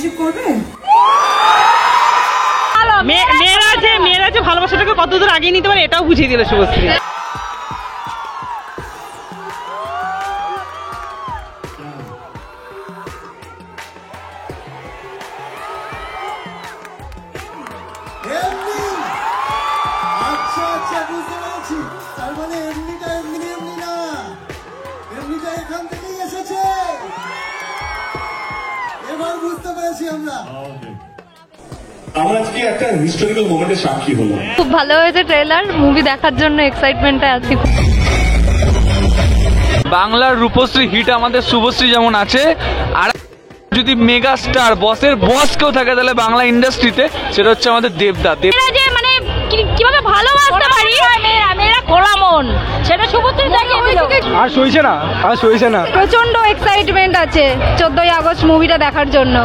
Relationship করবে? মেয়েরা যে ভালোবাসাটাকে কতদূর আগিয়ে নিতে পারে এটাও বুঝিয়ে দিল শুভশ্রী। আমরা আজকে একটা হিস্টোরিক্যাল মোমেন্টের সাক্ষী হলাম। খুব ভালো হয়েছে ট্রেলার, মুভি দেখার জন্য এক্সাইটমেন্টে আছি। বাংলার রূপশ্রী হিট আমাদের শুভশ্রী যেমন আছে, আর যদি মেগা স্টার বসের বস কেউ থাকে তাহলে বাংলা ইন্ডাস্ট্রিতে সেটা হচ্ছে আমাদের দেবদা। যে মানে কিভাবে ভালোবাসতে পারি মেয়েরা খোলা মন, সেটা শুভশ্রী দেখিয়ে দিল। আর সইছে না। প্রচন্ড এক্সাইটমেন্ট আছে 14ই আগস্ট মুভিটা দেখার জন্য।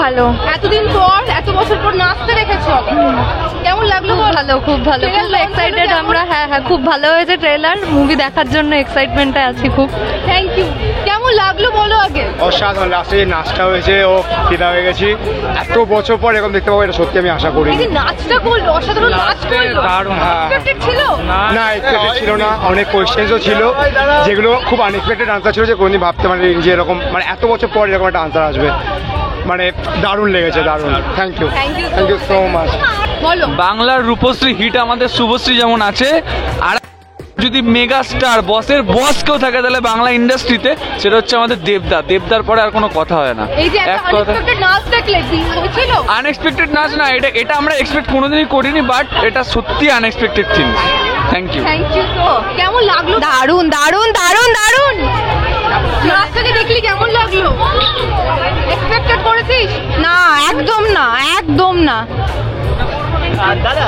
ভালো, এতদিন পর এত বছর পর নাচতে দেখেছো, কেমন লাগলো? ভালো, খুব ভালো, খুব এক্সাইটেড আমরা। হ্যাঁ, খুব ভালো হয়েছে ট্রেলার, মুভি দেখার জন্য এক্সাইটমেন্টে আছি খুব। Thank you. কেমন লাগলো বলো আগে? অসাধারণ, লাস্টে যে নাচটা হয়েছে ও ফিদা হয়ে গেছি। এত বছর পর এরকম দেখতে পাবো এটা সত্যি আমি আশা করি। নাচটা করলো, অসাধারণ নাচ করলো। এক্সপেক্টেড ছিল না, এক্সপেক্টেড ছিল না। অনেক কোয়েশ্চেন্সও ছিল যেগুলো খুব আনএক্সপেক্টেড আনসার ছিল, যে কোনোদিন ভাবতে পারি যে এরকম মানে এত বছর পর এরকম একটা আনসার আসবে। মানে দারুণ লেগেছে, দারুণ। Thank you so much. বলো, বাংলার রূপশ্রী হিট আমাদের শুভশ্রী যেমন আছে, আর যদি মেগা স্টার বসের বস কেউ থাকে তাহলে বাংলা ইন্ডাস্ট্রিতে সেটা হচ্ছে আমাদের দেবদা। দেবদার পরে আর কোনো কথা হয় না। এই যে একটা আনএক্সপেক্টেড নাচ দেখলে কি হয়েছিল? আনএক্সপেক্টেড নাচ না, এটা আমরা এক্সপেক্ট কোনোদিনই করিনি, বাট এটা সত্যি আনএক্সপেক্টেড থিংস। Thank you. কেমন লাগলো? দারুণ দারুণ দারুণ দারুণ। নাচটাকে দেখলি কেমন লাগলো? এক্সপেক্টেড করেছিস? না, একদম না, একদম না। দাদা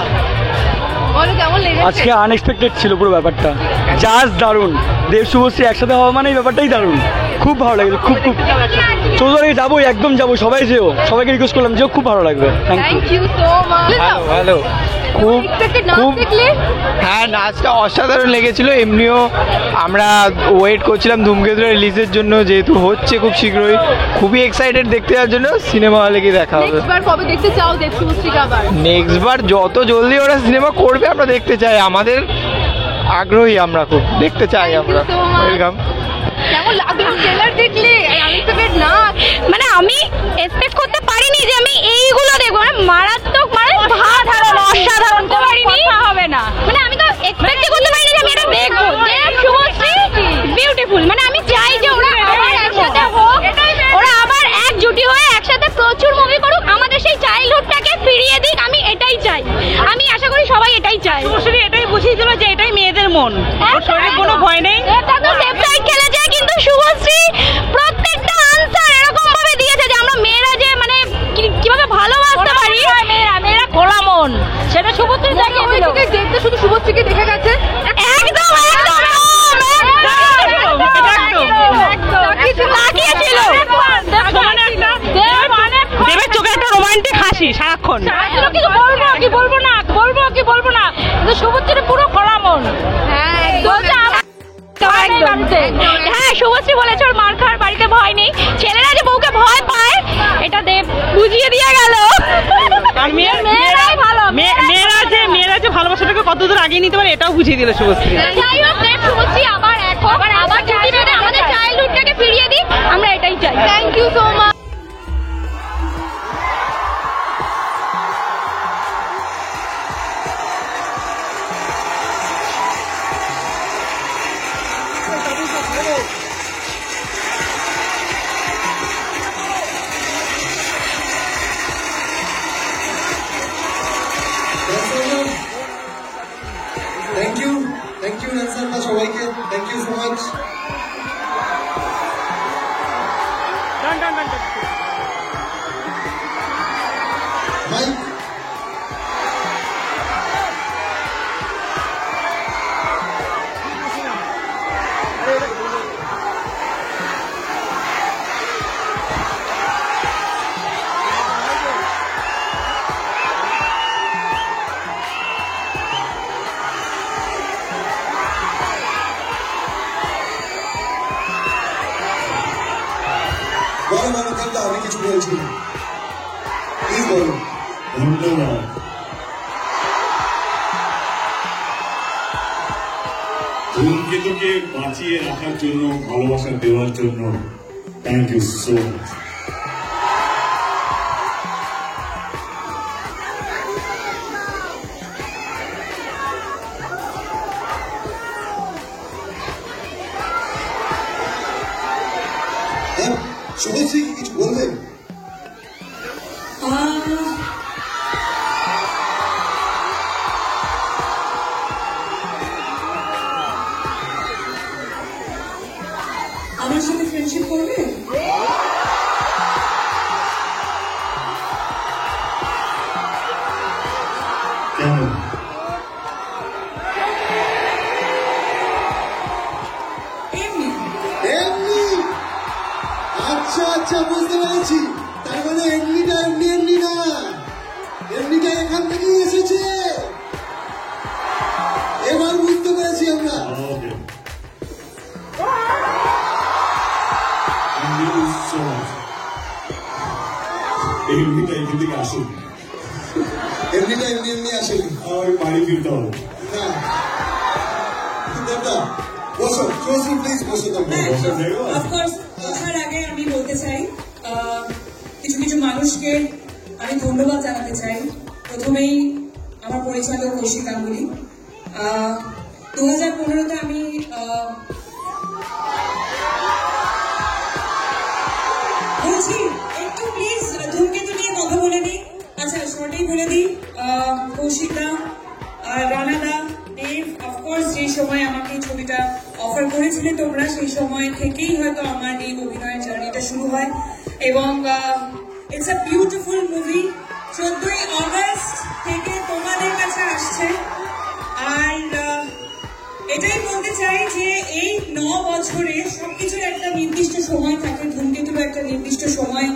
বলো কেমন লেগেছে? আজকে আনএক্সপেক্টেড ছিল পুরো ব্যাপারটা, জাস্ট দারুণ। দেব শুভশ্রী একসাথে হওয়া মানে এই ব্যাপারটাই দারুণ, খুব ভালো লাগলো। খুব 14 তারিখে যাবো, একদম যাবো, সবাই যেও, সবাইকে রিকোয়েস্ট করলাম যেও, খুব ভালো লাগবে। Thank you so much. ভালো, খুব হ্যাঁ, নাচটা অসাধারণ লেগেছিল। এমনিও আমরা ওয়েট করছিলাম ধূমকেতু রিলিজের জন্য, যেহেতু হচ্ছে খুব শীঘ্রই। খুবই এক্সাইটেড দেখতে যাওয়ার জন্য। সিনেমা হলে গিয়ে দেখা হবে। নেক্সট বার কবে দেখতে চাও দেব শুভশ্রীকে? আবার নেক্সট বার যত জলদি ওরা সিনেমা করবে আমরা দেখতে চাই। আমাদের আগ্রহী, আমরা খুব দেখতে চাই। আমরা ওয়েলকাম। কেমন লাগলো ট্রেলার দেখলে? আনএক্সপেক্টেড নাচ, মানে আমি এক্সপেক্ট করতে পারিনি যে আমি এইগুলো দেখবো। মানে মারাত্মক, মানে সাধারণ অসাধারণ পারিনি, হবে না। মানে আমি তো এক্সপেক্ট করতে পারিনি যে আমি এটা দেখবো। দেব শুভশ্রী বিউটিফুল, মানে হ্যাঁ, শুভশ্রী বলেছে ওর মার খাওয়ার বাড়িতে ভয় নেই, ছেলেরা যে বউকে ভয় পায় এটা দেব বুঝিয়ে দিয়ে গেল। আর মেয়েরাই ভালো, মেয়েরা যে ভালোবাসাটাকে কতদূর আগিয়ে নিতে পারে এটাও বুঝিয়ে দিল শুভশ্রী। যাই হোক, দেব শুভশ্রী আবার জুটি বেঁধে আমাদের চাইল্ডহুডটাকে ফিরিয়ে দিই, আমরা এটাই চাই। Thank you so much. Thank you নানসারদা সবাইকে, thank you so much. Mike বলো নানসারদা, আমি কিছু বলছি, প্লিজ বলো। ধন্যবাদ। ধূমকেতুকে বাঁচিয়ে রাখার জন্য, ভালোবাসা দেওয়ার জন্য থ্যাংক ইউ সো মাচ। হ্যাঁ, শুভশ্রী কি কিছু বলবেন? আমার সাথে ফ্রেন্ডশিপ করবে? কেমন? এমনি এমনি? আচ্ছা আচ্ছা, বুঝতে পেরেছি। তার মানে এমনিটা এমনি এমনি না, এমনিটা এখান থেকেই এসেছে। এবার বুঝতে পেরেছি আমরা। ওকে, থ্যাংক ইউ সো মাচ। এমনিটা এখান থেকে আসুন, এমনিটা এমনি এমনি আসেনি আমার বাড়ি ফিরতে হবে। না। দেবদা বসো, শুভশ্রী প্লিজ বসো। বসে দেখো। অফকোর্স বসার আগে আমি বলতে চাই, কিছু কিছু মানুষকে আমি ধন্যবাদ জানাতে চাই। প্রথমেই আমার পরিচালক কৌশিক গাঙ্গুলি। 2015-তে আমি বলছি একটু প্লিজ ধূমকেতু নিয়ে কথা বলে নিই। আচ্ছা, শর্টেই বলে দিই, কৌশিকদা আর রানাদা, দেব, অফকোর্স যে সময় আমাকে ছবিটা অফার করেছিলেন তোমরা, সেই সময় থেকেই হয়তো আমার এই অভিনয়ের জার্নিটা শুরু হয়। এবং ইটস আ বিউটিফুল মুভি। 14ই অগস্ট থেকে তোমাদের কাছে আসছে। আর এটাই বলতে চাই যে এই 9 বছরে সবকিছুর একটা নির্দিষ্ট সময় থাকে, ধূমকেতুর একটা নির্দিষ্ট সময়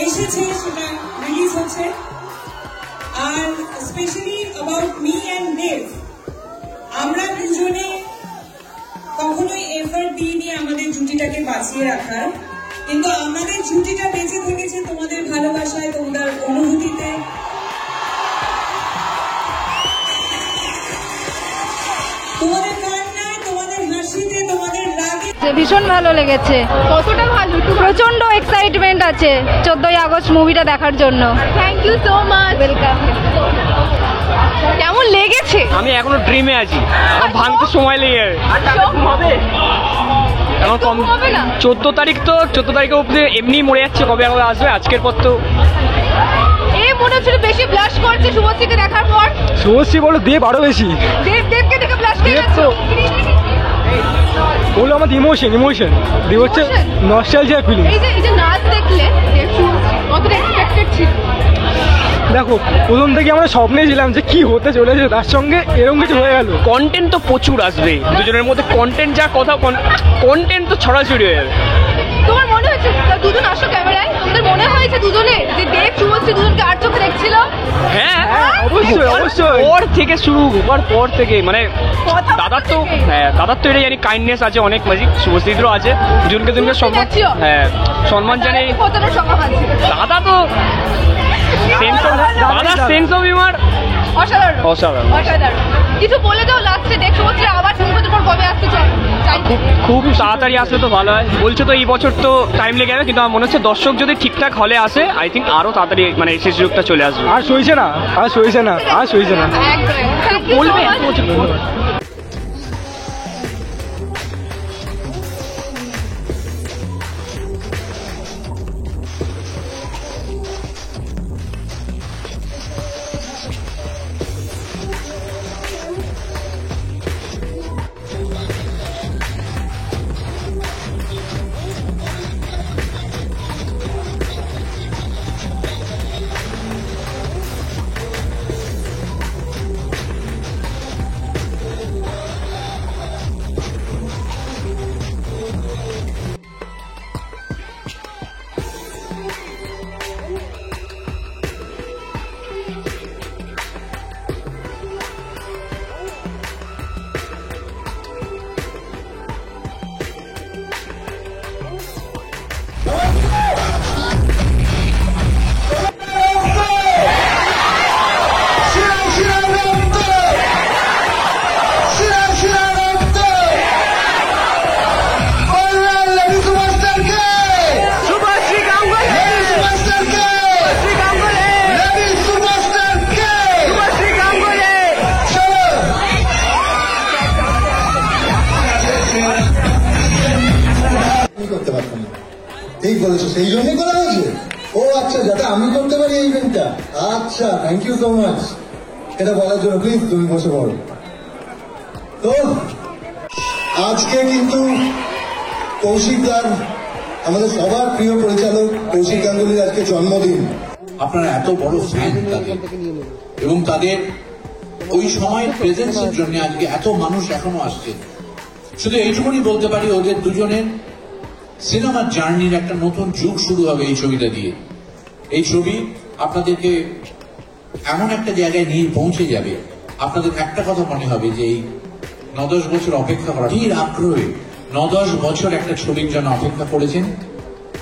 এসেছে, সেটা রিলিজ হচ্ছে। আর স্পেশালি অ্যাবাউট মি অ্যান্ড দেব, আমরা দুজনে কখনোই এফার্ট দিইনি আমাদের জুটিটাকে বাঁচিয়ে রাখার, কিন্তু আমাদের জুটিটা বেঁচে থেকেছে তোমাদের ভালোবাসায়, তোমাদের অনুভূতিতে। তোমাদের কান্নায়, তোমাদের হাসিতে, তোমাদের রাগে। ভীষণ ভালো লেগেছে। কতটা ভালো? প্রচন্ড এক্সাইটমেন্ট আছে 14ই আগস্ট মুভিটা দেখার জন্য। Thank you so much. Welcome. কেমন লেগেছে? আমি এখনো ড্রিমে আছি, ভাঙতে সময় লেগে যাবে। এখন কম 14 তারিখ, তো 14 তারিখে অব্দি এমনি মরে যাচ্ছে, কবে আগে আসবে। আজকের পর তো মনে হচ্ছিল বেশি ব্লাশ করছে শুভশ্রীকে দেখার পর। শুভশ্রী বলো, দেব আরো বেশি। দেবকে দেখে ব্লাশ করে দেব তো বলো আমাদের ইমোশন দেব হচ্ছে নস্টালজিয়া ফিলিং। এই যে নাচ দেখলে দেব শুভশ্রী কতটা এক্সপেক্টেড ছিল? দেখো প্রথম থেকে আমরা স্বপ্নে ছিলাম যে কি হতে চলেছে, তার সঙ্গে এরকম কিছু হয়ে গেল। কন্টেন্ট তো প্রচুর আসবে দুজনের মধ্যে, কন্টেন্ট যা কথা কন্টেন্ট তো ছড়াছড়ি হয়ে যাবে। তোমার মনে হয়েছে দুজন আসো ক্যামেরায়, তোমাদের মনে হয়েছে দুজনে যে দেব শুভশ্রী দুজনকে আর চোখে দেখছিল? হ্যাঁ অবশ্যই অবশ্যই। পর থেকে শুরু হওয়ার পর থেকে মানে দাদার তো দাদার তো এটা জানি কাইন্ডনেস আছে অনেক, মাঝি শুভশ্রীদেরও আছে, দুজনকে সম্মান, সম্মান জানে। দাদা তো দাদার সেন্স অফ হিউমার অসাধারণ অসাধারণ। অসাধারণ। কিছু বলে দাও লাস্টে, দেব শুভশ্রী আবার শুনতে পর কবে আসতে চাই? খুব তাড়াতাড়ি আসলে তো ভালো হয়। বলছো তো এই বছর তো টাইম লেগে যাবে, কিন্তু আমার মনে হচ্ছে দর্শক যদি ঠিকঠাক হলে আসে আই থিঙ্ক আরো তাড়াতাড়ি মানে সেই সুযোগটা চলে আসবে। আর সইছে না, আর সইছে না, আর সইছে না। বলবে করতে পারতাম না, ঠিক বলেছো, সেই জন্যই করা হয়েছে। ও আচ্ছা, যাতে আমি করতে পারি এই ইভেন্টটা। আচ্ছা, থ্যাংক ইউ সো মাচ এটা বলার জন্য। প্লিজ তুমি বসে পড়ো। তো আজকে কিন্তু কৌশিকদার, আমাদের সবার প্রিয় পরিচালক কৌশিক গাঙ্গুলির আজকে জন্মদিন। আপনারা এত বড় ফ্যান তাদের, এবং তাদের ওই সময় প্রেজেন্সের জন্য আজকে এত মানুষ এখনো আসছে। শুধু এইটুকুনি বলতে পারি, ওদের দুজনের সিনেমার জার্নির একটা নতুন যুগ শুরু হবে এই ছবিটা দিয়ে। এই ছবি আপনাদেরকে এমন একটা জায়গায় নিয়ে পৌঁছে যাবে, আপনাদের একটা কথা মনে হবে যে এই 9-10 বছর অপেক্ষা করা, ধীর আগ্রহে 9-10 বছর একটা ছবির জন্য অপেক্ষা করেছেন,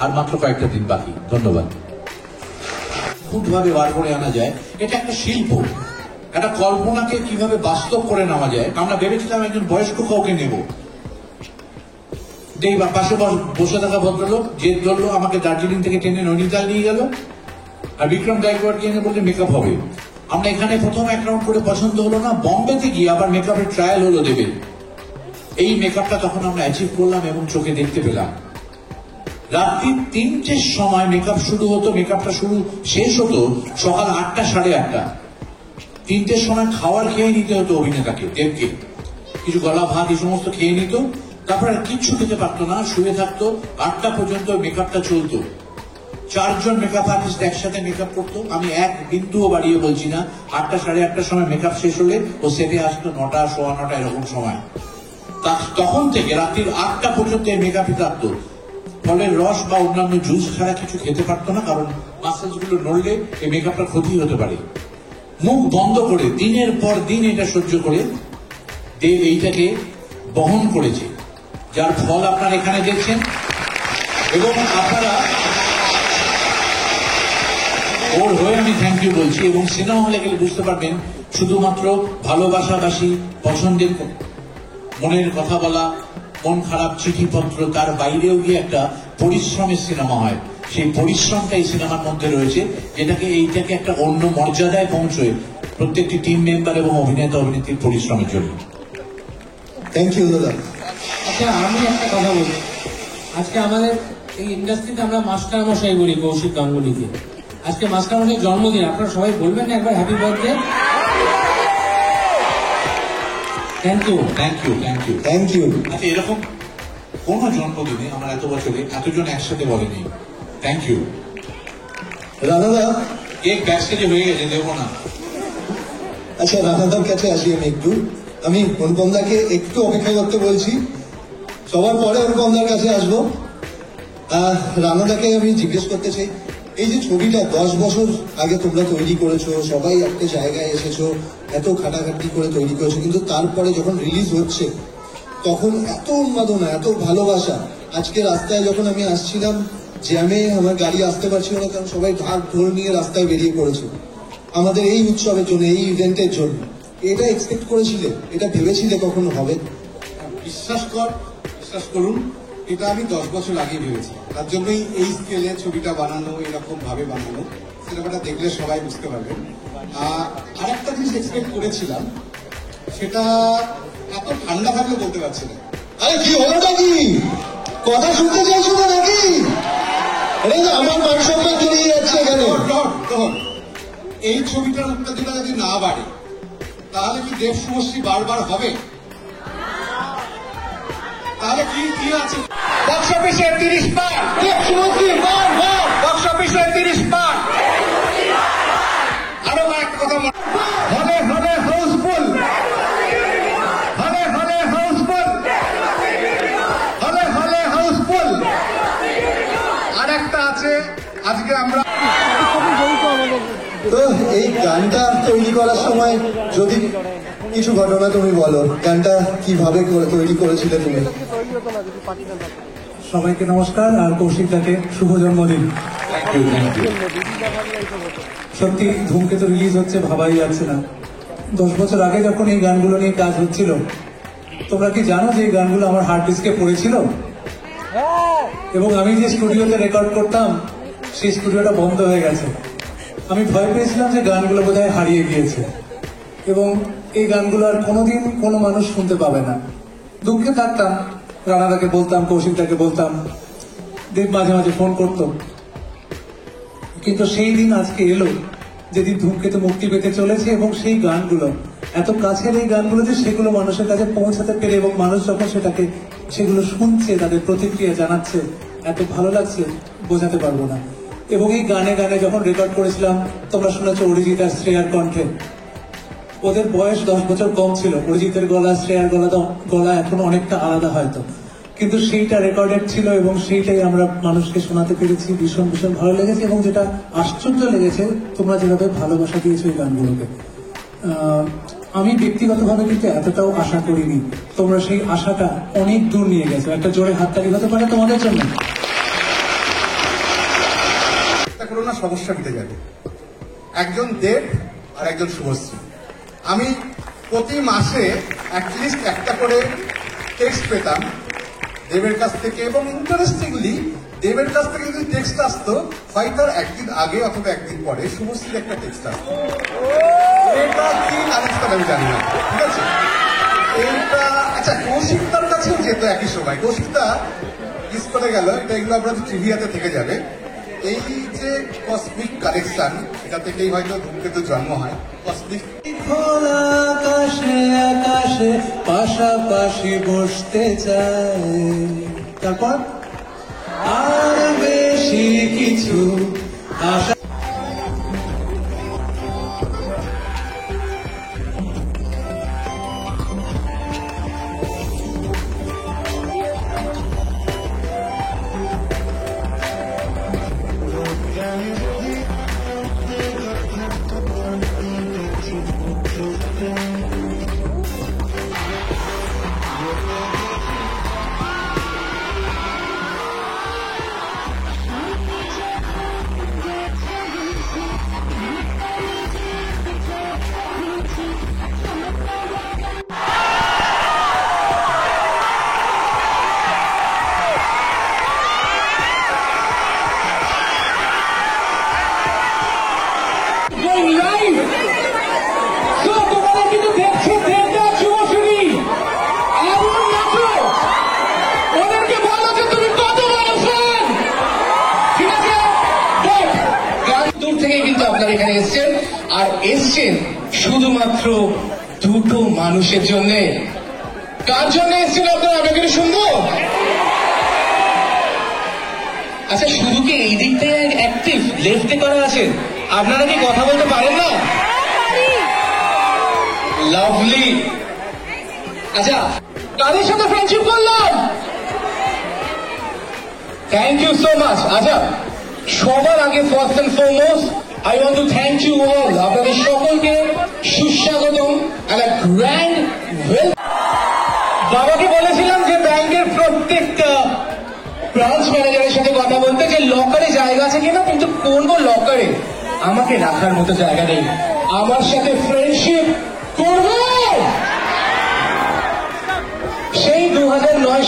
আর মাত্র কয়েকটা দিন বাকি। ধন্যবাদ। খুবভাবে বার করে আনা যায়, এটা একটা শিল্প। একটা কল্পনাকে কিভাবে বাস্তব করে নেওয়া যায়। আমরা ভেবেছিলাম একজন বয়স্ক কাউকে নেব, এই পাশে বসে থাকা ভদ্রলোক জেদ ধরলো, আমাকে দার্জিলিং থেকে টেনে নৈনিতাল নিয়ে গেল, আর বিক্রম গায়কোয়াড়কে এনে বলতে মেকআপ হবে। আমরা এখানে প্রথম এক রাউন্ড করে পছন্দ হলো না, বম্বেতে গিয়ে আবার মেকআপের ট্রায়াল হলো দেবের। এই মেকআপটা তখন আমরা অ্যাচিভ করলাম এবং চোখে দেখতে পেলাম। রাত্রি 3টের সময় মেকআপ শুরু হতো, মেকআপটা শেষ হতো সকাল 8টা, 8:30। 3টের সময় খাবার খেয়ে নিতে হতো অভিনেতাকে, দেবকে। কিছু গলা ভাত এই সমস্ত খেয়ে নিত, তারপর আর কিচ্ছু খেতে পারতো না, শুয়ে থাকতো। 8টা পর্যন্ত মেকআপটা চলতো। 4 জন মেকআপ আর্টিস্ট একসাথে মেকআপ করতো। আমি এক বিন্দুও বাড়িয়ে বলছি না। 8টা, 8:30 সময় মেকআপ শেষ হলে ও সেটে আসতো 9টা, 9:15 এরকম সময়। তখন থেকে রাত্রির 8টা পর্যন্ত এই মেকআপই থাকতো। ফলের রস বা অন্যান্য জুস ছাড়া কিছু খেতে পারতো না, কারণ মাসেলস গুলো নড়লে এই মেকআপটা ক্ষতি হতে পারে। মুখ বন্ধ করে দিনের পর দিন এটা সহ্য করে দেব এইটাকে বহন করেছে, যার ফল আপনারা এখানে দেখছেন। এবং আপনারা ওর হয়ে আমি থ্যাংক ইউ বলছি। এবং সিনেমা হলে গেলে বুঝতে পারবেন, শুধুমাত্র ভালোবাসাবাসী, পছন্দের মনের কথা বলা, মন খারাপ চিঠিপত্র, তার বাইরেও গিয়ে একটা পরিশ্রমের সিনেমা হয়। সেই পরিশ্রমটা এই সিনেমার মধ্যে রয়েছে, এইটাকে একটা অন্য মর্যাদায় পৌঁছয় প্রত্যেকটি টিম মেম্বার এবং অভিনেতা অভিনেত্রীর পরিশ্রমের জন্য। থ্যাংক ইউ দাদা। আচ্ছা, আমি একটা কথা বলি। আজকে আমাদের এই ইন্ডাস্ট্রিতে আমরা মাস্টার মশাই বলি কৌশিক গাঙ্গুলিকে। আজকে মাস্টার মশাইয়ের জন্মদিন, আপনারা সবাই বলবেন না একবার happy birthday? Thank you, thank you, thank you, thank you. আচ্ছা, এরকম কোন জন্মদিনে আমার এত বছরে এতজন একসাথে বলেনি থ্যাংক ইউ। রানাদা, কেক ব্যাকস্টেজে হয়ে গেছে, দেবো না। আচ্ছা, রানাদার কাছে আসি আমি অনুপমদাকে একটু অপেক্ষা করতে বলছি, সবার পরে অনুপমদার কাছে আসবো। রানাদাকে আমি জিজ্ঞেস করতে চাই, এই যে ছবিটা 10 বছর আগে তোমরা তৈরি করেছো, সবাই একটা জায়গায় এসেছো, এত খাটাখাটি করে তৈরি করেছো, কিন্তু তারপরে যখন রিলিজ হচ্ছে তখন এত উন্মাদনা, এত ভালোবাসা। আজকে রাস্তায় যখন আমি আসছিলাম, জ্যামে আমার গাড়ি আসতে পারছিল না, কারণ সবাই ঢাক ঢোল নিয়ে রাস্তায় বেরিয়ে পড়েছে আমাদের এই উৎসবের জন্য, এই ইভেন্টের জন্য। এটা এক্সপেক্ট করেছিলে? এটা ভেবেছিলে কখনো হবে? বিশ্বাস করুন, এটা আমি 10 বছর আগে ভেবেছি। তার জন্যই এই স্কেলে ছবিটা বানানো, এরকম ভাবে বানানো। সিনেমাটা দেখলে সবাই বুঝতে পারবেন। আর একটা জিনিস এক্সপেক্ট করেছিলাম, সেটা এত ঠান্ডা থাকলে বলতে পারছি না। আরে কি হলোটা কি? কথা শুনতে চাইছো না নাকি? আমার মান সম্মান জড়িয়ে যাচ্ছে এখানে। এই ছবিটার উত্তেজনা যদি না বাড়ে, তাহলে কি দেব শুভশ্রী বারবার হবে? তাহলে কি আছে? বক্স অফিসে 30 বার দেব শুভশ্রী বারবার, বক্স অফিসে 30 বার। আরো একটা কথা হলে হাউসফুল, হলে হাউসফুল, হলে হাউসফুল। আর একটা আছে, আজকে আমরা তো এই গানটা তৈরি করার সময় যদি কিছু ঘটনা তুমি বলো, গানটা কিভাবে তৈরি করেছিলে তুমি? সবাইকে নমস্কার, আর কৌশিকদাকে শুভ জন্মদিন। সত্যি ধূমকেতু রিলিজ হচ্ছে, ভাবাই যাচ্ছে না। 10 বছর আগে যখন এই গানগুলো নিয়ে কাজ হচ্ছিল, তোমরা কি জানো যে এই গানগুলো আমার হার্ড ডিস্কে পড়েছিল? এবং আমি যে স্টুডিওতে রেকর্ড করতাম, সেই স্টুডিওটা বন্ধ হয়ে গেছে। আমি ভয় পেয়েছিলাম যে গানগুলো বোধহয় হারিয়ে গিয়েছে এবং এই গানগুলো আর কোনোদিন কোনো মানুষ শুনতে পাবে না। দুঃখে থাকতাম, রানাদাকে বলতাম, কৌশিকদাকে বলতাম, দেব মাঝে মাঝে ফোন করতো। কিন্তু সেই দিন আজকে এলো, যেদিন ধূমকেতু মুক্তি পেতে চলেছে এবং সেই গানগুলো এত কাছের, এই গানগুলো যে সেগুলো মানুষের কাছে পৌঁছাতে পেরে এবং মানুষ যখন সেগুলো শুনছে, তাদের প্রতিক্রিয়া জানাচ্ছে, এত ভালো লাগছে বোঝাতে পারবো না। এবং এই গানে গানে যখন রেকর্ড করেছিলাম, তোমরা শুনেছো অরিজিৎ আর শ্রেয়ার কণ্ঠে, ওদের বয়স 10 বছর কম ছিল। অরিজিতের গলা, শ্রেয়ার গলা এখন অনেকটা আলাদা হয়তো, কিন্তু সেইটা রেকর্ডেড ছিল এবং সেইটাই আমরা মানুষকে শোনাতে পেরেছি। ভীষণ ভীষণ ভালো লেগেছে এবং যেটা আশ্চর্য লেগেছে, তোমরা যেভাবে ভালোবাসা দিয়েছো এই গানগুলোকে। আমি ব্যক্তিগতভাবে কিন্তু এতটাও আশা করিনি, তোমরা সেই আশাটা অনেক দূর নিয়ে গেছো। একটা জোরে হাততালি হতে পারে তোমাদের জন্য। করোনা সমস্যা মিটে যাবে। একজন দেব আর একজন শুভশ্রী। আমি প্রতি মাসে অ্যাটলিস্ট একটা করে টেক্সট পেতাম দেবের কাছ থেকে, এবং ইন্টারেস্টিংলি দেবের কাছ থেকে যদি টেক্সট আসতো, হয়তো একদিন আগে অথবা একদিন পরে শুভশ্রীর একটা টেক্সট আসতো। এটা কি আরেকটা আমি জানি না, ঠিক আছে? এইটা আচ্ছা, কৌশিকদার কাছেও যেত একই সময়। কৌশিকদা মিস করে গেল, এগুলো আমরা ট্রিভিয়াতে থেকে যাবে। এই যে কসমিক কালেকশন, এটা থেকেই হয়তো ধূমকেতু জন্ম হয়। কসমিক আকাশে আকাশে পাশাপাশি বসতে চাই, তারপর আর বেশি কিছু আশা। এখানে এসছেন, আর এসছেন শুধুমাত্র দুটো মানুষের জন্য। কার জন্য এসছেন আপনারা? আমরা কিন্তু শুনবো। আচ্ছা, শুধু কি এই দিক থেকে অ্যাক্টিভ, লেফটে করা আছেন? আপনারা কি কথা বলতে পারেন না? লাভলি। আচ্ছা, কাদের সাথে ফ্রেন্ডশিপ করলাম? Thank you so much. আচ্ছা, সবার আগে first and foremost I want to thank you all. আপনাদের সকলকে সুস্বাগতম একটা গ্র্যান্ড ওয়েল। বাবাকে বলেছিলাম যে ব্যাংকের প্রত্যেকটা ব্রাঞ্চ ম্যানেজারের সাথে কথা বলতে, যে লকারে জায়গা আছে কিনা, কিন্তু কোন লকারে আমাকে রাখার মতো জায়গা নেই। আমার সাথে ফ্রেন্ডশিপ করবে সেই 2009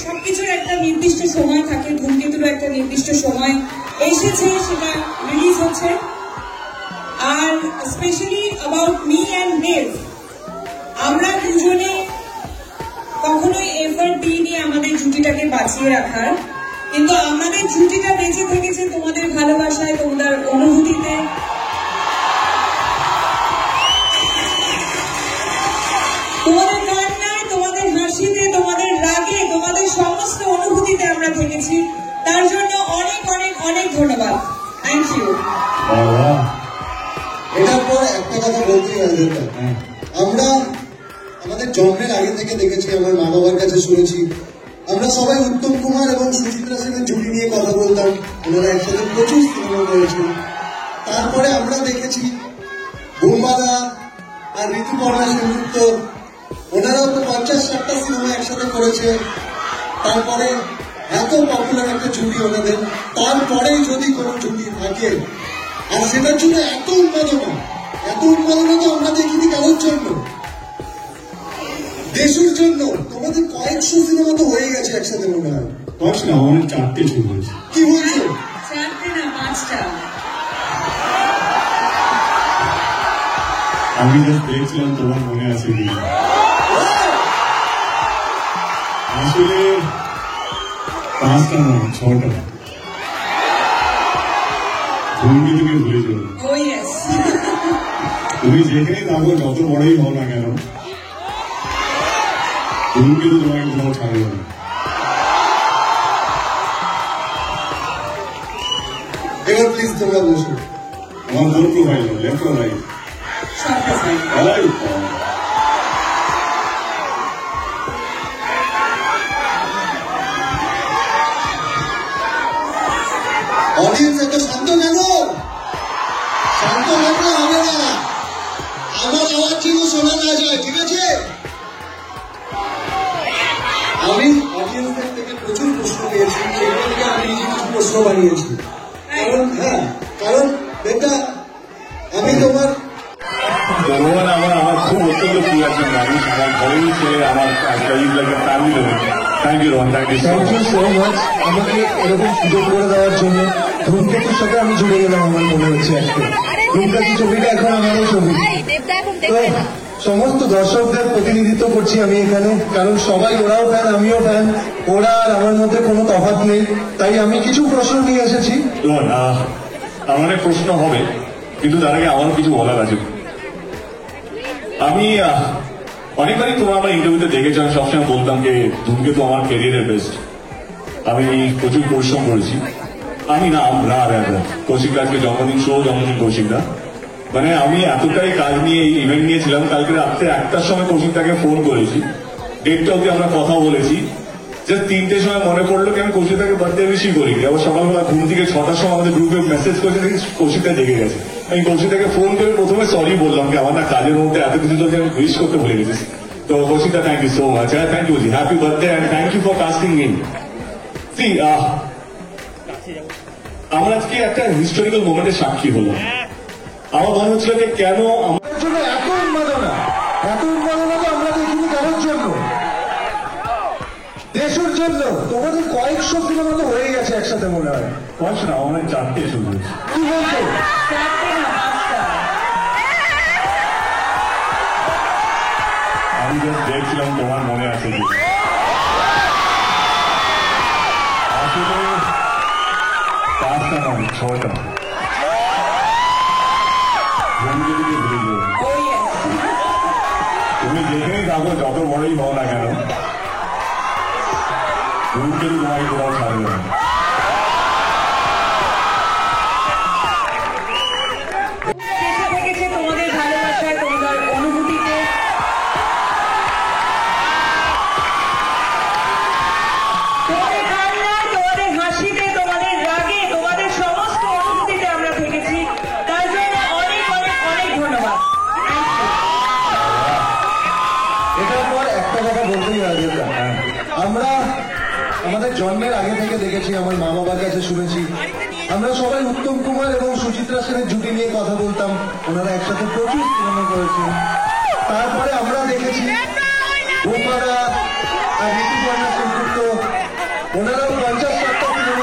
সবকিছুর একটা নির্দিষ্ট সময় থাকে, ধূমকেতুরও একটা নির্দিষ্ট সময় এসেছে, সেটা রিলিজ হচ্ছে। আর স্পেশালি অ্যাবাউট মি অ্যান্ড দেব, আমরা দুজনে কখনোই এফর্ট দিইনি আমাদের জুটিটাকে বাঁচিয়ে রাখার, কিন্তু আমাদের জুটিটা বেঁচে থেকেছে তোমাদের ভালোবাসায়, তোমাদের অনুভূতিতে। তোমাদের কান্নায়, তোমাদের হাসিতে, তোমাদের রাগে, তোমাদের সমস্ত অনুভূতিতে আমরা থেকেছি। তার জন্য অনেক অনেক অনেক ধন্যবাদ। Thank you. এটার পর একটা কথা বলতেই হয়, আমরা আমাদের জন্মের আগে থেকে দেখেছি, আমার মা বাবার কাছে শুনেছি, আমরা সবাই উত্তম কুমার এবং সুচিত্রা সেনের জুটি নিয়ে কথা বলতাম। ওনারা একসাথে প্রচুর সিনেমা করেছেন। তারপরে আমরা দেখেছি বোমবাদা আর ঋতুপর্ণা সেনগুপ্ত, ওনারাও তো 50-60টা সিনেমা একসাথে করেছে। তারপরে এত পপুলার একটা জুটি ওনাদের, তারপরে যদি কোনো জুটি থাকে, আর সেটার জন্য এত উন্মাদনা তো আমরা দেখিনি কারোর জন্য, দেশের জন্য। তোমাদের কয়েকশো সিনেমা তো হয়ে গেছে একসাথে, মনে হয় 5 না, অনেক 4টে ছবি হয়েছে। কি বলছো? 4টে না 5টা। আমি জাস্ট দেখছিলাম তোমার মনে আছে কি। আসলে 5টা না, 6টা। ধূমকেতুকে ভুলে যাও। Oh yes. তুমি যেখানে থাকো, যত বড়ই হও না কেন, ধূমকেতু তোমাকে কোথাও ছাড়বে না। এবার প্লিজ তোমরা বসো। আমার বোন profile left or right? Right. Audience এত শান্ত কেন? শান্ত থাকলে হবে না, আমার আওয়াজ যেন শোনা না যায়, ঠিক আছে? আমি অডিয়েন্সদের থেকে প্রচুর প্রশ্ন পেয়েছি, সেগুলো থেকে আমি নিজে কিছু প্রশ্ন বানিয়েছি। কারণ এটা আমি তোমার রোহন আমার খুব অত্যন্ত প্রিয় একজন মানুষ, আমার ঘরেই ছেলে, আমার family. Thank you Rohan, thank you so much আমাকে এরকম সুযোগ করে দেওয়ার জন্য। ধূমকেতুর সাথে আমি জুড়ে গেলাম, আমার মনে হচ্ছে আজকে ধূমকেতু ছবিটা এখন আমারও ছবি। তো সমস্ত দর্শকদের প্রতিনিধিত্ব করছি আমি এখানে, কারণ সবাই, ওরাও ফ্যান, আমিও ফ্যান, ওরা আর আমার মধ্যে কোনো তফাৎ নেই। তাই আমি কিছু প্রশ্ন নিয়ে এসেছি। রোহন, আমার অনেক প্রশ্ন হবে, কিন্তু তার আগে আমারও কিছু বলার আছে। আমি অনেকবারই তোমার আমার ইন্টারভিউতে দেখেছি, আমি সবসময় বলতাম যে ধূমকেতু আমার ক্যারিয়ারের বেস্ট। আমি প্রচুর পরিশ্রম করেছি। আমি না কৌশিক রাজকে জন্মদিন কৌশিক দা, মানে আমি এতটাই কাজ নিয়ে এই ইভেন্ট নিয়েছিলাম, কালকে রাত্রে 1টার সময় কৌশিকদাকে ফোন করেছি, 1টা অব্দি আমরা কথা বলেছি। যে 3টের সময় মনে পড়লো কি আমি কৌশিকদাকে বার্থডে উইশই করি। আবার সকালবেলা ঘুম থেকে 6টার সময় আমাদের গ্রুপে মেসেজ করেছে, কৌশিকদা জেগে গেছে। আমি কৌশিকদাকে ফোন করে প্রথমে সরি বললাম যে আমার না কাজের মধ্যে এত কিছু চলছে, আমি উইশ করতে ভুলে গেছি। তো কৌশিকদা, thank you so much. Thank you, happy birthday and thank you for casting me. See, আমরা আজকে একটা হিস্টোরিক্যাল মোমেন্টের সাক্ষী হলাম। আমার মনে হচ্ছিল যে কেন আমার জন্য এত উন্মাদনা, এত উন্মাদনা তো আমরা দেখিনি কারোর জন্য, দেশের জন্য। তোমাদের কয়েকশো সিনেমা তো হয়ে গেছে একসাথে মনে হয়। কয়েকশো না, আমার 4টে শুরু হয়েছে। কি বলছো? আমি জাস্ট দেখছিলাম তোমার মনে আছে কি। আসলে 5টা নয়, 6টা। তুমি যেখানেই থাকো, যত বড়ই হও না কেন, ধূমকেতু তোমাকে কোথাও ছাড়বে না। তোমাদের ভালোবাসায়, তোমাদের অনুভূতিতে। তোমাদের কান্নায়, তোমাদের হাসিতে, তোমাদের রাগে, তোমাদের সমস্ত অনুভূতিতে আমরা থেকেছি। তার জন্য অনেক অনেক অনেক ধন্যবাদ। এটার পর একটা কথা বলতেই হয়, আমরা আমাদের জন্মের আগে থেকে দেখেছি, আমার মা বাবার কাছে শুনেছি, আমরা সবাই উত্তম কুমার এবং সুচিত্রা সেনের জুটি নিয়ে কথা বলতাম। ওনারা একসাথে প্রচুর সিনেমা করেছেন। তারপরে আমরা দেখেছি বোপারা আর ঋতুপর্ণা সেনগুপ্ত, ওনারাও 50-60টা সিনেমা।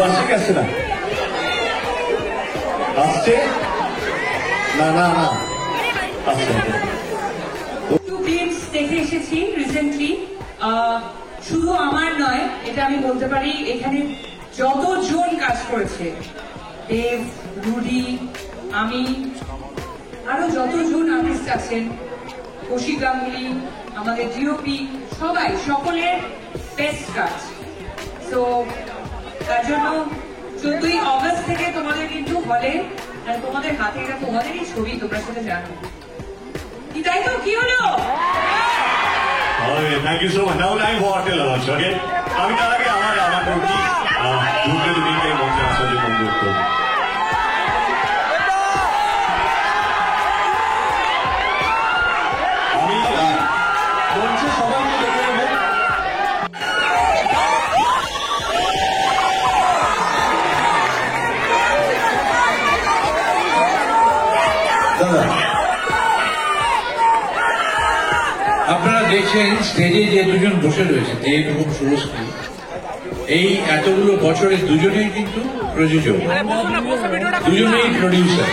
আসছে আসছে না, আসছে না না না আসছে। একটু ক্লিপস দেখে এসেছি রিসেন্টলি, শুধু আমার নয়, এটা আমি বলতে পারি এখানে যতজন কাজ করেছে, দেব, রুডি, আমি, আরো যতজন আর্টিস্ট আছেন, কৌশিক গাঙ্গুলি, আমাদের ডিওপি, সবাই, সকলের বেস্ট কাজ। তো তার জন্য 14ই অগস্ট থেকে তোমাদের কিন্তু হলে, তোমাদের হাতে, এটা তোমাদেরই ছবি, তোমরা সেটা জানো কি, তাই তো? কি হলো? Thank you so much. Now live hotel আছে, ওকে? আমি তার আগে আমার ধূমকেতু টিমকে মঞ্চে আসার জন্য অনুরোধ করব। আমি মঞ্চে সবাইকে দেখে নেব। আপনারা দেখছেন স্টেজে যে দুজন বসে রয়েছে, দেব এবং শুভশ্রী, এই এতগুলো বছরের দুজনেই কিন্তু প্রযোজক, দুজনেই প্রডিউসার।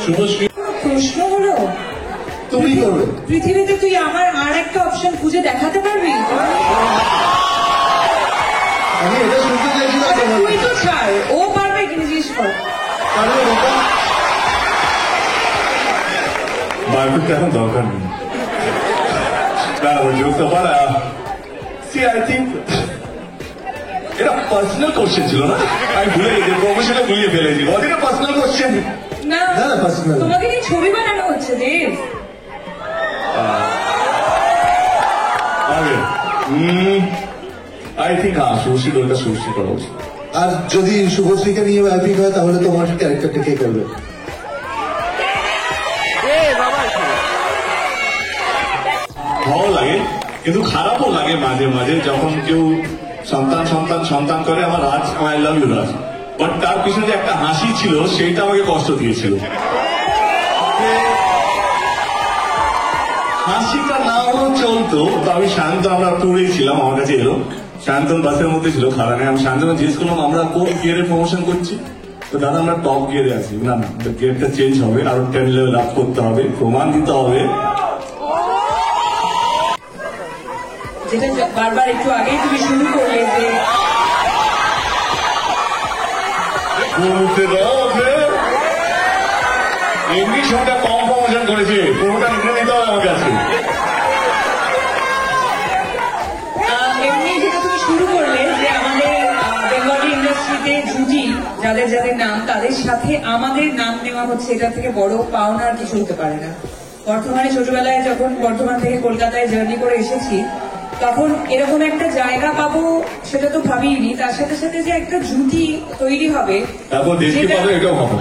শুভশ্রী, প্রশ্ন হলো, তুমি করবে পৃথিবীতে তুই আমার আর একটা অপশন খুঁজে দেখাতে পারবি? আমি এটা শুনতে চাইছিলাম। তুই তো ছাড়, ও পারবে কিনা জিজ্ঞেস কর। বায়োপিকটা এখন দরকার নেই। না, ওই জোকটা পারা। See, I think এটা পার্সোনাল কোশ্চেন ছিল না, আমি ভুলে গেছি, প্রফেশনাল ভুলিয়ে ফেলেছি। এটা পার্সোনাল কোশ্চেন না, পার্সোনাল। তোমাকে নিয়ে ছবি বানানো হচ্ছে দেব। আই থিঙ্ক হ্যাঁ, শুভশ্রী রোলটা শুভশ্রী করা উচিত। আর যদি শুভশ্রীকে নিয়ে বায়োপিক হয় তাহলে তোমার ক্যারেক্টারটা কে করবে? ভালো লাগে, কিন্তু খারাপও লাগে মাঝে মাঝে যখন কেউ সন্তান সন্তান সন্তান করে। আমার Raj, I love you Raj, but তার পিছনে যে একটা হাসি ছিল সেইটা আমাকে কষ্ট দিয়েছিল। হাসিটা না হলেও চলতো, তো আমি শান্ত, আমরা ট্যুরেই ছিলাম, আমার কাছে এলো শান্তন, বাসের মধ্যে ছিল খারাপ। আমি শান্তন জিজ্ঞেস করলাম আমরা কোন গিয়ারে প্রমোশন করছি, তো দাদা আমরা টপ গিয়ারে আছি। না না, গিয়ারটা চেঞ্জ হবে, আরো 10 লেভেল আপ করতে হবে, প্রমাণ দিতে হবে। যেটা বারবার একটু আগেই তুমি শুরু করলে যে এমনি সবটা কম প্রমোশন করেছে, পুরোটা নিতে নিতে হবে আমার কাছে। এমনি যেটা তুমি শুরু করলে যে আমাদের বেঙ্গলি ইন্ডাস্ট্রিতে জুটি যাদের যাদের নাম, তাদের সাথে আমাদের নাম নেওয়া হচ্ছে, এটা থেকে বড় পাওনা আর কিছু হতে পারে না। বর্তমানে ছোটবেলায় যখন বর্ধমান থেকে কলকাতায় জার্নি করে এসেছি, তখন এরকম একটা জায়গা পাবো সেটা তো ভাবিনি। তার সাথে সাথে যে একটা জুটি তৈরি হবে, তারপর দেশকে পাবে, এটাও ভাবো।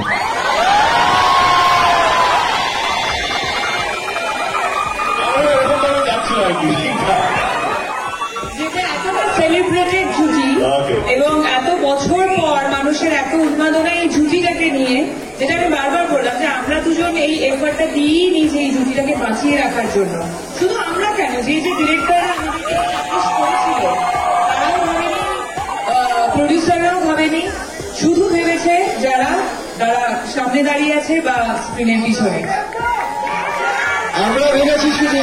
যেটা এতটা সেলিব্রেটেড জুটি এবং এত বছর পর মানুষের এত উন্মাদনা এই জুটিটাকে নিয়ে, যেটা আমি বারবার বললাম যে আমরা দুজন এই এফার্টটা দিয়েই নিয়েছি এই জুটিটাকে বাঁচিয়ে রাখার জন্য। শুধু আমরা কেন, যে যে ডিরেক্টররা আমাদেরকে সাজেস্ট করেছিল তারাও ভাবেনি, প্রডিউসাররাও ভাবেনি, শুধু ভেবেছে যারা সামনে দাঁড়িয়ে আছে বা স্ক্রিনের পিছনে। আমরা ভেবেছি শুধু।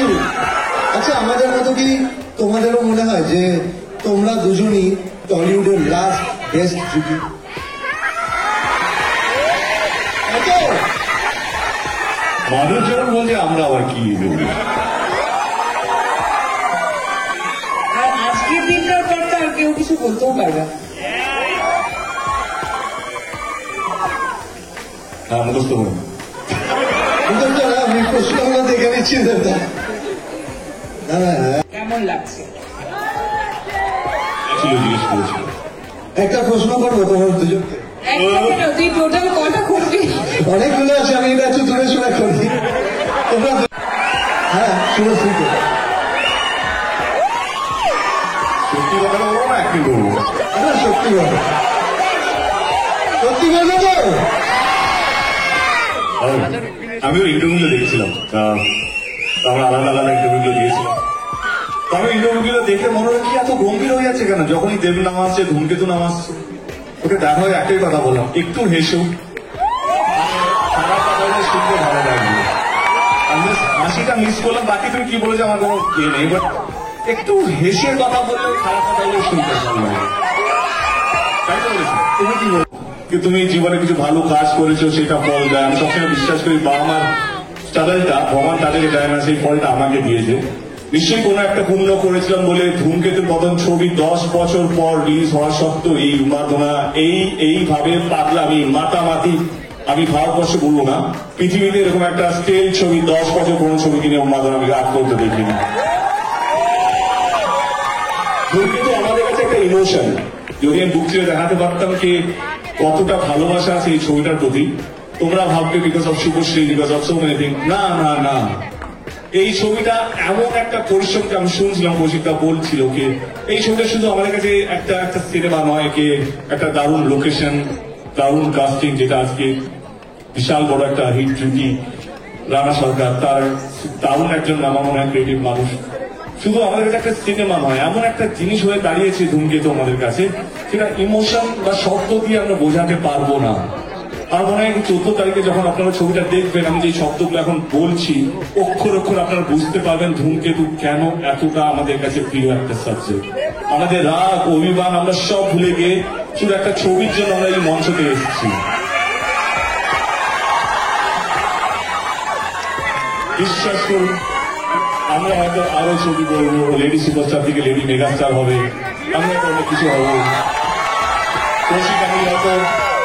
আচ্ছা, আমাদের মতো কি তোমাদেরও মনে হয় যে তোমরা দুজনই টলিউডের লাস্ট বেস্ট জুটি? মানুষ যখন বলছে আমরা আবার কি দেবো? আর আজকের দিনটার পর তো আর কেউ কিছু বলতেও পারবে না। হ্যাঁ, মুখস্থ করুন। আমি প্রশ্নগুলো দেখে নিচ্ছি। কেমন লাগছে জিজ্ঞেস করেছিল। একটা প্রশ্ন করবো তোমার দুজনকে। তুই টোটাল কটা করবি? অনেকগুলো আছে, আমি এটা একটু দূরে শুনে করি। তোমরা হ্যাঁ, শুভশ্রীকে সত্যি কথা বলবো না একটি বলবো? সত্যি বলো, সত্যি বলবো তো। আমিও ইন্টারভিউগুলো দেখছিলাম, আমরা আলাদা আলাদা ইন্টারভিউগুলো দিয়েছিলাম। তো আমি ইন্টারভিউগুলো দেখে মনে হয় কি এত গম্ভীর হয়ে যাচ্ছে কেন? যখনই দেব নাম আসছে, ধূমকেতু নাম আসছে, ওকে দেখা হয় একটাই কথা বললাম, একটু হেসো, খারাপ কথা বলে শুনতে ভালো লাগবে। আমি হাসিটা মিস করলাম, বাকি তুমি কি বলেছো আমার কোনো ইয়ে নেই, বাট একটু হেসে কথা বললে, খারাপ কথা বলে শুনতে ভালো লাগে। তাই তো বলেছো? তুমি কি বলো? তুমি জীবনে কিছু ভালো কাজ করেছো, সেটা ফল দেয়। আমি সবসময় বিশ্বাস করি বাবা মার স্ট্রাগলটা ভগবান তাদেরকে দেয় না, সেই ফলটা আমাকে দিয়েছে। নিশ্চয়ই কোনো একটা পুণ্য করেছিলাম বলে ধূমকেতুর মতন ছবি 10 বছর পর রিলিজ হওয়া সত্ত্বেও এই উন্মাদনা, এইভাবে পাগলামি, মাতামাতি, আমি ভারতবর্ষে বলবো না, পৃথিবীতে এরকম একটা স্টেল ছবি 10 বছর পুরনো ছবি কিনে উন্মাদনা আমি রাগ করতে দেখিনি। ধূমকেতু আমাদের কাছে একটা ইমোশন। যদি আমি বুক ছেড়ে দেখাতে পারতাম কি কতটা ভালোবাসা আছে এই ছবিটার প্রতি, তোমরা ভাববে because of Subhashree, because of so many things. না না না, এই ছবিটা এমন একটা পরিশ্রমকে আমি শুনছিলাম, কৌশিকদা বলছিল কি এই ছবিটা শুধু আমাদের কাছে একটা সিনেমা নয়, কি একটা দারুণ লোকেশন, দারুণ কাস্টিং, যেটা আজকে বিশাল বড় একটা হিট জুটি। রানা সরকার, তার দারুণ একজন নামা মনে হয় ক্রিয়েটিভ মানুষ। শুধু আমাদের কাছে একটা সিনেমা নয়, এমন একটা জিনিস হয়ে দাঁড়িয়েছে ধূমকেতু আমাদের কাছে, সেটা ইমোশন বা শব্দ দিয়ে আমরা বোঝাতে পারবো না। আর মনে হয় 14 তারিখে যখন আপনারা ছবিটা দেখবেন, আমি যে শব্দগুলো এখন বলছি অক্ষর অক্ষর আপনারা বুঝতে পারবেন ধূমকেতু কেন এতটা আমাদের কাছে প্রিয় একটা সাবজেক্ট। আমাদের রাগ, অভিমান আমরা সব ভুলে গিয়ে শুধু একটা ছবির জন্য আমরা এই মঞ্চতে এসেছি। বিশ্বাস করুন, আমরা হয়তো আরো ছবি করবো, লেডি সুপারস্টার থেকে লেডি মেগাস্টার হবে, আমরা অনেক কিছু হবো, কৌশিক কাকুলি হয়তো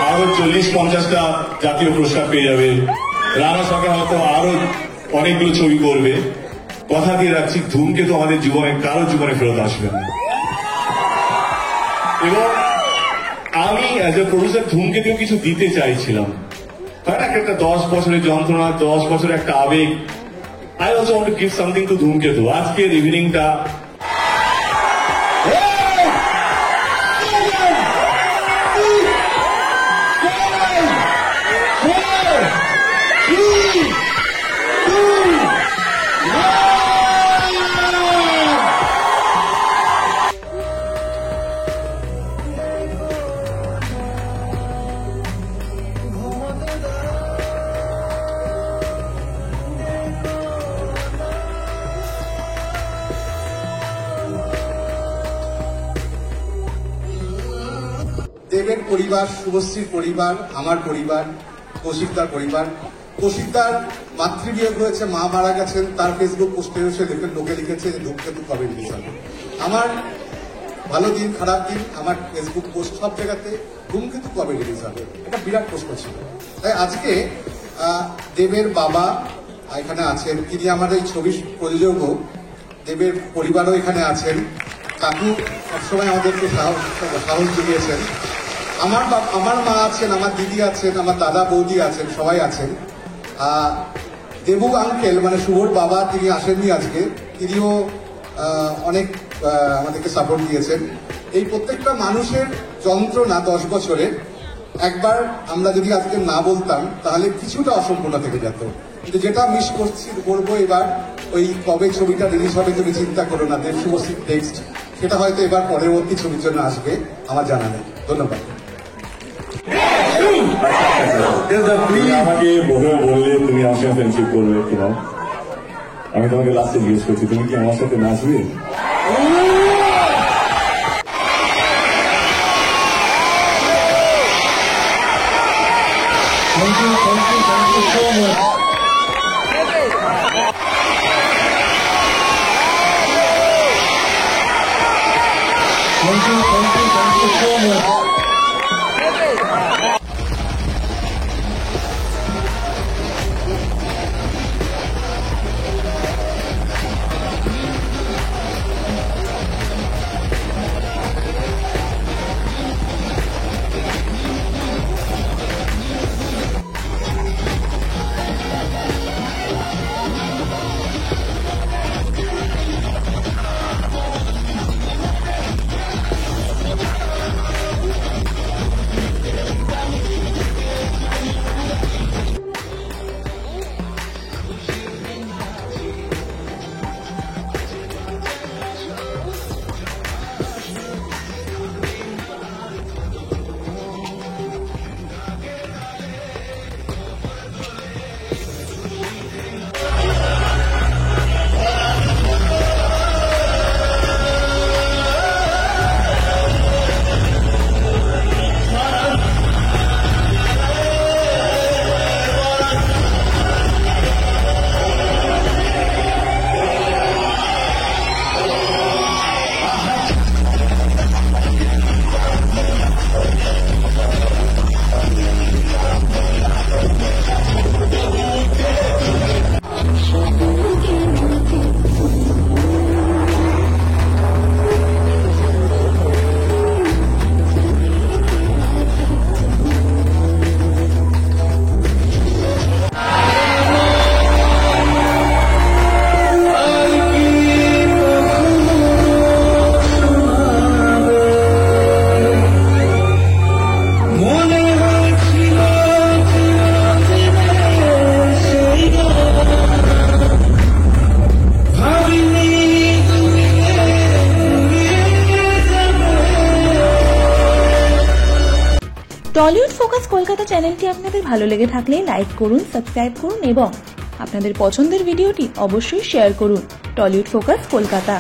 আরো 40-50টা জাতীয় পুরস্কার পেয়ে যাবে, রানা সরকার হয়তো আরো অনেকগুলো ছবি করবে। কথা দিয়ে রাখছি, ধূমকেতু আমাদের জীবনে কারো জীবনে ফেরত আসবে না। এবং আমি অ্যাজ এ প্রডিউসার ধূমকেতু কিছু দিতে চাইছিলাম, হয় না একটা 10 বছরের যন্ত্রণা, 10 বছরের একটা আবেগ। I also want to give something to ধূমকেতু। আজকের ইভিনিংটা দেবের পরিবার, শুভশ্রীর পরিবার, আমার পরিবার, কৌশিকদার পরিবার। কৌশিকদার মাতৃবিয়োগ হয়েছে, মা মারা গেছেন, তার ফেসবুক পোস্টে এসে দেখবেন লোকে লিখেছে যে ধূমকেতু কবে রিলিজ হবে। আমার ভালো দিন খারাপ দিন, আমার ফেসবুক পোস্ট সব জায়গাতে ধূমকেতু কবে রিলিজ হবে, এটা বিরাট প্রশ্ন ছিল। তাই আজকে দেবের বাবা এখানে আছেন, তিনি আমার এই ছবির প্রযোজকও, দেবের পরিবারও এখানে আছেন। কাকু সবসময় আমাদেরকে সাহস জুগিয়েছেন। আমার মা আছেন, আমার দিদি আছেন, আমার দাদা বৌদি আছেন, সবাই আছেন। দেবু আঙ্কেল মানে শুভর বাবা, তিনি আসেননি আজকে, তিনিও অনেক আমাদেরকে সাপোর্ট দিয়েছেন। এই প্রত্যেকটা মানুষের যন্ত্রণা 10 বছরে একবার আমরা যদি আজকে না বলতাম তাহলে কিছুটা অসম্পূর্ণ থেকে যেত। কিন্তু যেটা মিস করবো এবার, ওই কবে ছবিটা রিলিজ হবে তুমি চিন্তা করো না, দেব শুভশ্রীর টেক্সট, সেটা হয়তো এবার পরবর্তী ছবির জন্য আসবে, আমার জানা নেই। ধন্যবাদ। তুমি আমাকে বললে তুমি আমার সাথে ফ্রেন্ডশিপ করবে কিনা, আমি তোমাকে লাস্টে জিজ্ঞেস করছি তুমি কি আমার সাথে নাচবে? Thank you so much. Thank you so much. Tollywood focus Kolkata চ্যানেলটি আপনাদের ভালো লেগে থাকলে লাইক করুন, সাবস্ক্রাইব করুন এবং আপনাদের পছন্দের ভিডিওটি অবশ্যই শেয়ার করুন। Tollywood focus Kolkata.